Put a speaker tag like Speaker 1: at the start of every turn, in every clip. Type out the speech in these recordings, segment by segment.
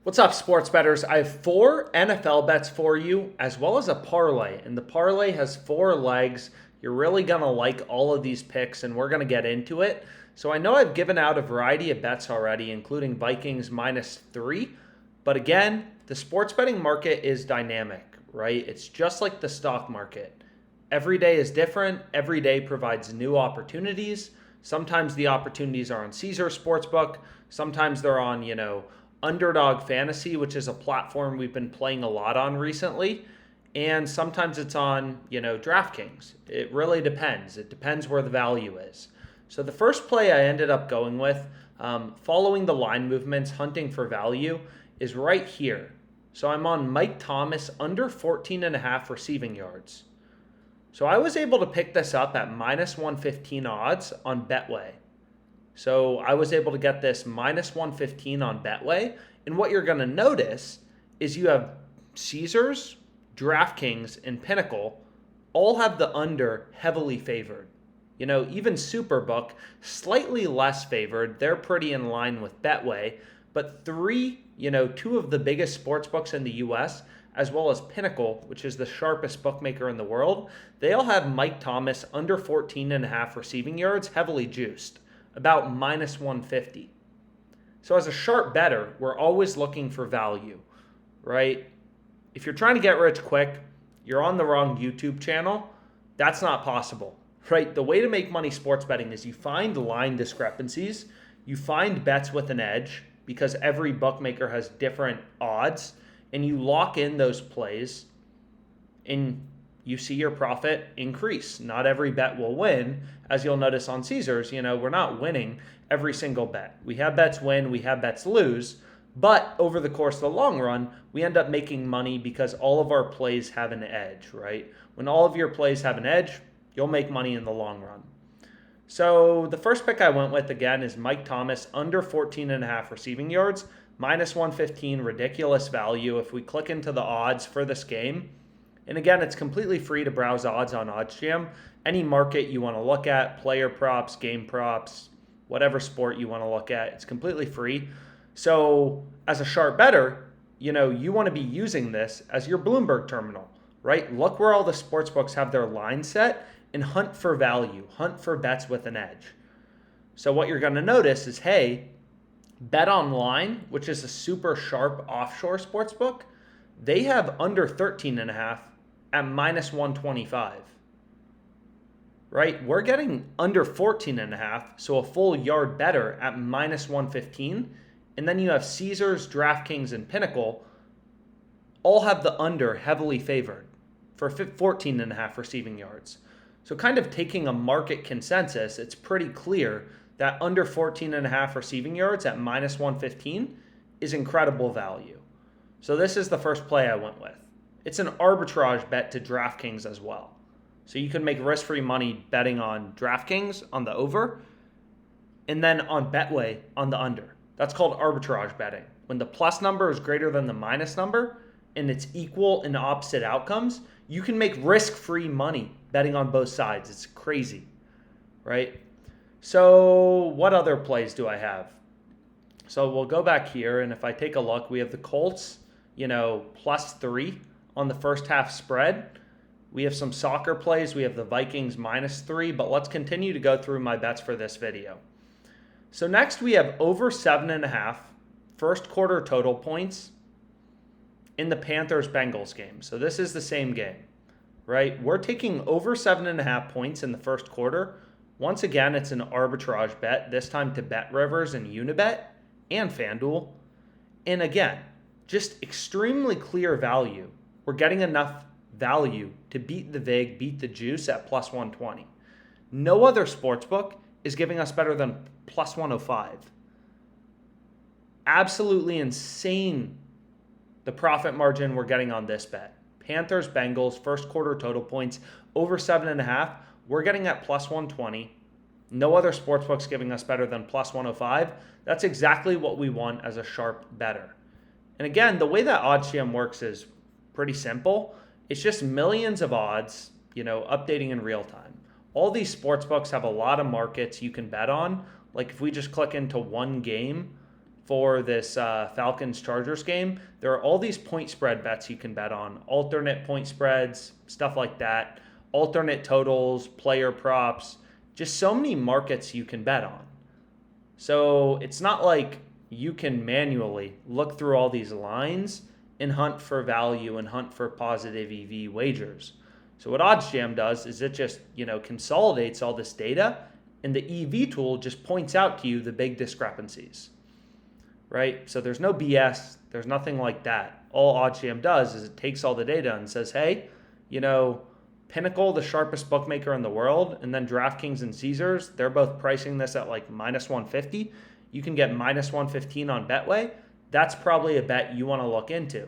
Speaker 1: What's up, sports bettors? I have 4 NFL bets for you, as well as a parlay. And the parlay has 4 legs. You're really going to like all of these picks, and we're going to get into it. So I know I've given out a variety of bets already, including Vikings -3. But again, the sports betting market is dynamic, right? It's just like the stock market. Every day is different. Every day provides new opportunities. Sometimes the opportunities are on Caesar Sportsbook. Sometimes they're on, Underdog Fantasy, which is a platform we've been playing a lot on recently. And sometimes it's on, DraftKings. It really depends. It depends where the value is. So the first play I ended up going with, following the line movements, hunting for value, is right here. So I'm on Mike Thomas under 14.5 receiving yards. So I was able to pick this up at -115 odds on Betway. So I was able to get this -115 on Betway. And what you're going to notice is you have Caesars, DraftKings, and Pinnacle all have the under heavily favored. Even Superbook, slightly less favored. They're pretty in line with Betway. But two of the biggest sports books in the U.S., as well as Pinnacle, which is the sharpest bookmaker in the world, they all have Mike Thomas under 14.5 receiving yards heavily juiced, about -150. So as a sharp bettor, we're always looking for value, right? If you're trying to get rich quick, you're on the wrong YouTube channel. That's not possible, right? The way to make money sports betting is you find line discrepancies, you find bets with an edge, because every bookmaker has different odds, and you lock in those plays and you see your profit increase. Not every bet will win. As you'll notice on Caesars, we're not winning every single bet. We have bets win, we have bets lose, but over the course of the long run, we end up making money because all of our plays have an edge, right? When all of your plays have an edge, you'll make money in the long run. So the first pick I went with, again, is Mike Thomas under 14.5 receiving yards, -115, ridiculous value. If we click into the odds for this game, and again, it's completely free to browse odds on Oddsjam. Any market you want to look at, player props, game props, whatever sport you want to look at, it's completely free. So as a sharp bettor, you want to be using this as your Bloomberg terminal, right? Look where all the sports books have their line set and hunt for value, hunt for bets with an edge. So what you're going to notice is, hey, Bet Online, which is a super sharp offshore sports book, they have under 13.5 at -125. Right? We're getting under 14.5, so a full yard better at -115. And then you have Caesars, DraftKings, and Pinnacle all have the under heavily favored for 14.5 receiving yards. So kind of taking a market consensus, it's pretty clear that under 14.5 receiving yards at -115 is incredible value. So this is the first play I went with. It's an arbitrage bet to DraftKings as well. So you can make risk-free money betting on DraftKings on the over, and then on Betway on the under. That's called arbitrage betting. When the plus number is greater than the minus number, and it's equal in opposite outcomes, you can make risk-free money betting on both sides. It's crazy, right? So what other plays do I have? So we'll go back here, and if I take a look, we have the Colts, +3 on the first half spread. We have some soccer plays. We have the Vikings -3, but let's continue to go through my bets for this video. So next we have over 7.5 first quarter total points in the Panthers Bengals game. So this is the same game, right? We're taking over 7.5 points in the first quarter. Once again, it's an arbitrage bet, this time to BetRivers and Unibet and FanDuel. And again, just extremely clear value. We're getting enough value to beat the VIG, beat the juice at +120. No other sportsbook is giving us better than +105. Absolutely insane the profit margin we're getting on this bet. Panthers Bengals first quarter total points over 7.5. We're getting at +120. No other sportsbook's giving us better than +105. That's exactly what we want as a sharp bettor. And again, the way that Oddsjam works is pretty simple. It's just millions of odds, updating in real time. All these sportsbooks have a lot of markets you can bet on. Like if we just click into one game, for this Falcons-Chargers game, there are all these point spread bets you can bet on, alternate point spreads, stuff like that, alternate totals, player props, just so many markets you can bet on. So it's not like you can manually look through all these lines and hunt for value and hunt for positive EV wagers. So what Oddsjam does is it just, consolidates all this data, and the EV tool just points out to you the big discrepancies, right? So there's no BS. There's nothing like that. All Oddsjam does is it takes all the data and says, hey, Pinnacle, the sharpest bookmaker in the world, and then DraftKings and Caesars, they're both pricing this at like minus 150. You can get minus 115 on Betway. That's probably a bet you want to look into.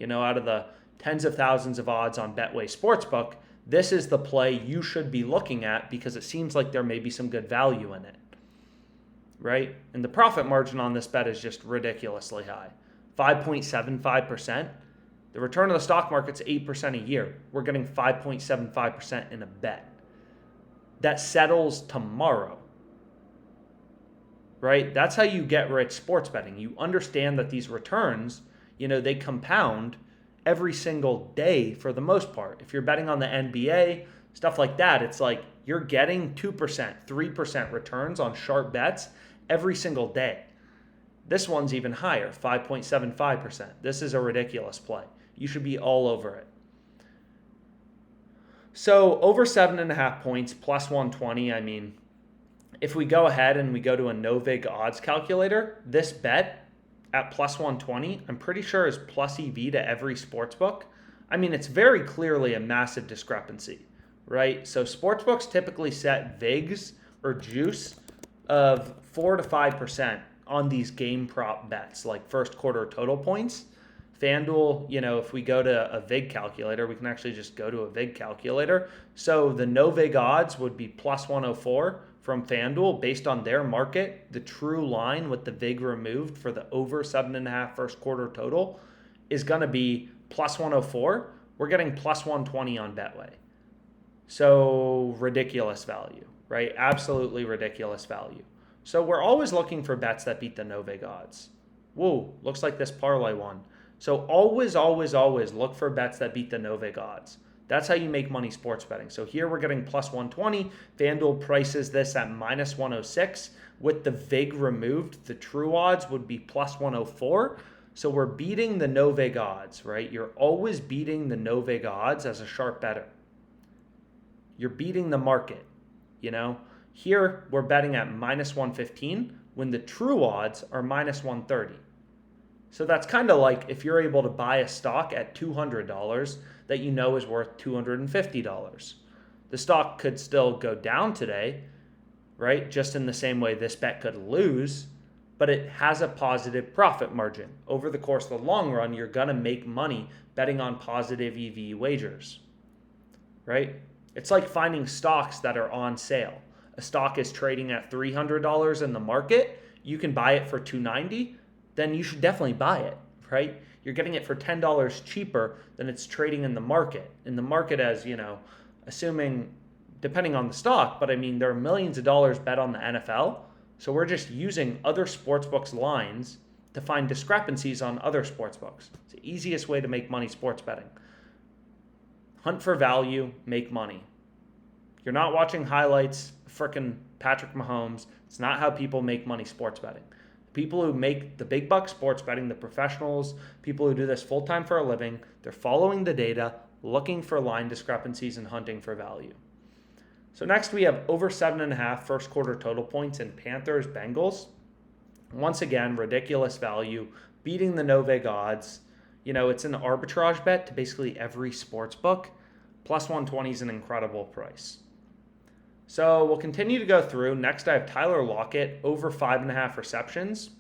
Speaker 1: Out of the tens of thousands of odds on Betway Sportsbook, this is the play you should be looking at because it seems like there may be some good value in it, right? And the profit margin on this bet is just ridiculously high, 5.75%. The return of the stock market's 8% a year. We're getting 5.75% in a bet. That settles tomorrow, right? That's how you get rich sports betting. You understand that these returns, they compound every single day for the most part. If you're betting on the NBA, stuff like that, it's like you're getting 2%, 3% returns on sharp bets every single day. This one's even higher, 5.75%. This is a ridiculous play. You should be all over it. So over 7.5 points, plus 120. I mean, if we go ahead and we go to a no-vig odds calculator, this bet at plus 120, I'm pretty sure is plus EV to every sportsbook. I mean, it's very clearly a massive discrepancy, right? So sportsbooks typically set VIGs or juice of 4 to 5% on these game prop bets, like first quarter total points. FanDuel, if we go to a VIG calculator, we can actually just go to a VIG calculator. So the no VIG odds would be plus 104 from FanDuel based on their market. The true line with the VIG removed for the over 7.5 first quarter total is going to be plus 104. We're getting plus 120 on Betway. So ridiculous value, right? Absolutely ridiculous value. So we're always looking for bets that beat the no VIG odds. Whoa, looks like this parlay won. So always, always, always look for bets that beat the no VIG odds. That's how you make money sports betting. So here we're getting plus 120. FanDuel prices this at minus 106. With the VIG removed, the true odds would be plus 104. So we're beating the no VIG odds, right? You're always beating the no VIG odds as a sharp bettor. You're beating the market, Here we're betting at minus 115 when the true odds are minus 130. So that's kind of like if you're able to buy a stock at $200 that is worth $250. The stock could still go down today, right? Just in the same way this bet could lose, but it has a positive profit margin. Over the course of the long run, you're going to make money betting on positive EV wagers, right? It's like finding stocks that are on sale. A stock is trading at $300 in the market. You can buy it for $290. Then you should definitely buy it, right? You're getting it for $10 cheaper than it's trading in the market. In the market as, assuming, depending on the stock, but I mean, there are millions of dollars bet on the NFL. So we're just using other sportsbooks lines to find discrepancies on other sportsbooks. It's the easiest way to make money sports betting. Hunt for value, make money. You're not watching highlights, frickin' Patrick Mahomes. It's not how people make money sports betting. People who make the big bucks sports betting, the professionals, people who do this full-time for a living, they're following the data, looking for line discrepancies and hunting for value. So next we have over 7.5 first quarter total points in Panthers Bengals. Once again, ridiculous value, beating the no VIG odds. It's an arbitrage bet to basically every sports book. Plus 120 is an incredible price. So we'll continue to go through. Next, I have Tyler Lockett over 5.5 receptions.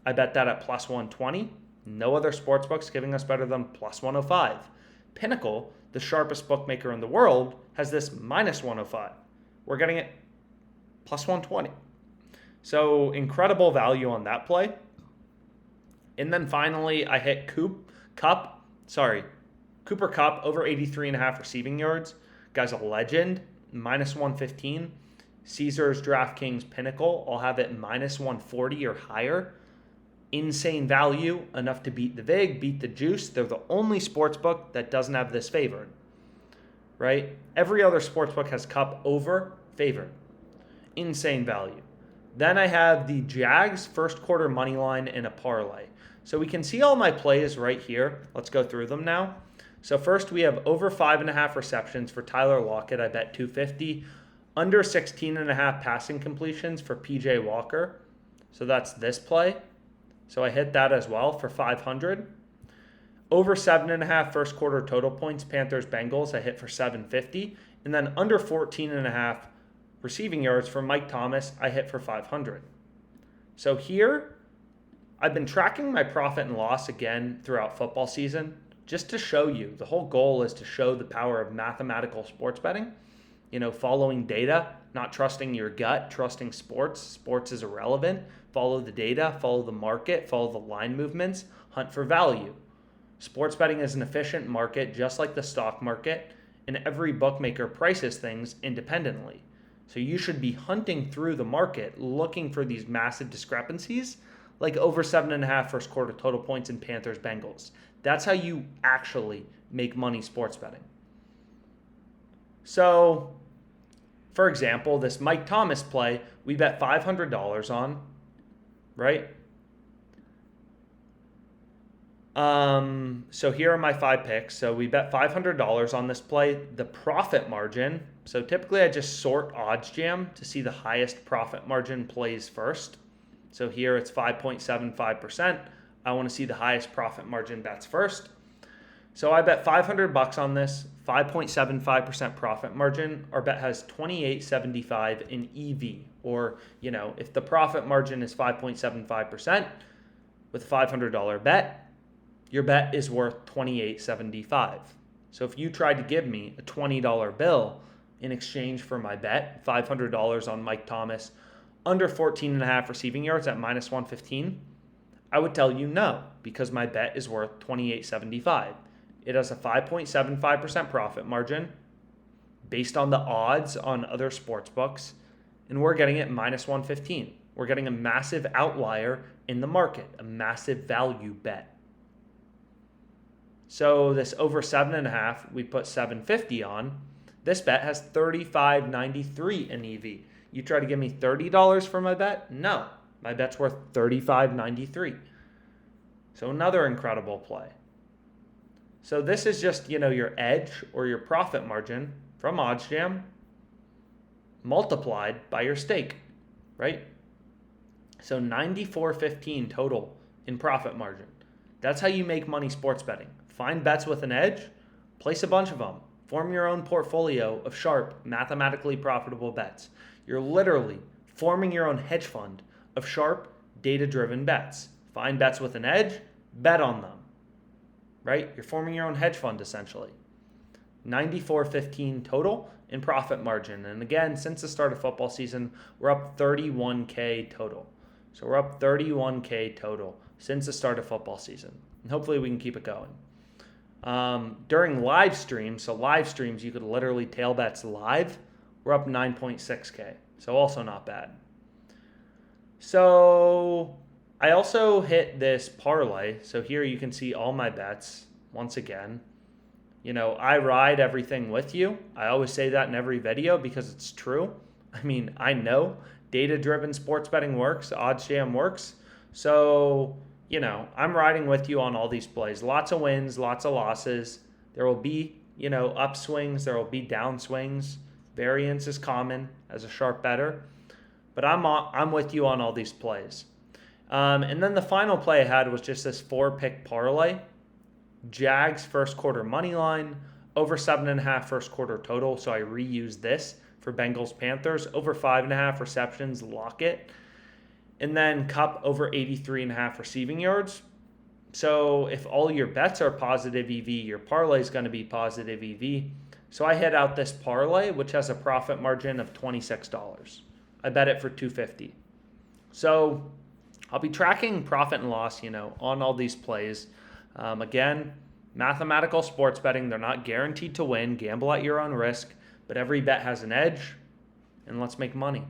Speaker 1: I bet that at plus 120. No other sportsbooks giving us better than plus 105. Pinnacle, the sharpest bookmaker in the world, has this minus 105. We're getting it plus 120. So incredible value on that play. And then finally, I hit Cooper Kupp over 83.5 receiving yards. Guy's a legend. Minus 115. Caesars, DraftKings, Pinnacle all have it minus 140 or higher. insane value, enough to beat the vig, beat the juice. They're the only sportsbook that doesn't have this favored, right? Every other sportsbook has Kupp over favored. Insane value. Then I have the Jags first quarter money line in a parlay. So we can see all my plays right here. Let's go through them now. So first we have over 5.5 receptions for Tyler Lockett. I bet 250. Under 16.5 passing completions for PJ Walker. So that's this play. So I hit that as well for 500. Over 7.5 first quarter total points, Panthers Bengals, I hit for 750. And then under 14.5 receiving yards for Mike Thomas, I hit for 500. So here, I've been tracking my profit and loss again throughout football season just to show you. The whole goal is to show the power of mathematical sports betting. Following data, not trusting your gut, trusting sports. Sports is irrelevant. Follow the data, follow the market, follow the line movements, hunt for value. Sports betting is an efficient market just like the stock market, and every bookmaker prices things independently. So you should be hunting through the market, looking for these massive discrepancies, like over 7.5 first quarter total points in Panthers Bengals. That's how you actually make money sports betting. So, for example, this Mike Thomas play, we bet $500 on, right? So here are my 5 picks. So we bet $500 on this play. The profit margin, so typically I just sort Oddsjam to see the highest profit margin plays first. So here it's 5.75%. I want to see the highest profit margin bets first. So I bet $500 on this, 5.75% profit margin. Our bet has 28.75 in EV, or if the profit margin is 5.75% with a $500 bet, your bet is worth $28.75. So if you tried to give me a $20 bill in exchange for my bet, $500 on Mike Thomas, under 14.5 receiving yards at minus 115, I would tell you no, because my bet is worth $28.75. It has a 5.75% profit margin based on the odds on other sports books, and we're getting it minus 115. We're getting a massive outlier in the market, a massive value bet. So this over 7.5, we put 750 on. This bet has 35.93 in EV. You try to give me $30 for my bet? No, my bet's worth 35.93. So another incredible play. So this is just, your edge or your profit margin from Oddsjam multiplied by your stake, right? So 94.15 total in profit margin. That's how you make money sports betting. Find bets with an edge, place a bunch of them, form your own portfolio of sharp, mathematically profitable bets. You're literally forming your own hedge fund of sharp, data-driven bets. Find bets with an edge, bet on them, right? You're forming your own hedge fund essentially. 94.15 total in profit margin. And again, since the start of football season, we're up 31K total. So we're up 31K total since the start of football season. And hopefully we can keep it going. During live streams, so live streams, you could literally tail bets live. We're up 9.6K. So also not bad. So I also hit this parlay. So here you can see all my bets once again. I ride everything with you. I always say that in every video because it's true. I know data-driven sports betting works. Oddsjam works. So, I'm riding with you on all these plays. Lots of wins, lots of losses. There will be, upswings. There will be downswings. Variance is common as a sharp bettor. But I'm with you on all these plays. And then the final play I had was just this 4-pick parlay. Jags first quarter money line, over 7.5 first quarter total. So I reused this for Bengals Panthers, over 5.5 receptions, Lockett. And then Kupp over 83.5 receiving yards. So if all your bets are positive EV, your parlay is going to be positive EV. So I hit out this parlay, which has a profit margin of $26. I bet it for $250. So I'll be tracking profit and loss, on all these plays. Again, mathematical sports betting, they're not guaranteed to win. Gamble at your own risk, but every bet has an edge, and let's make money.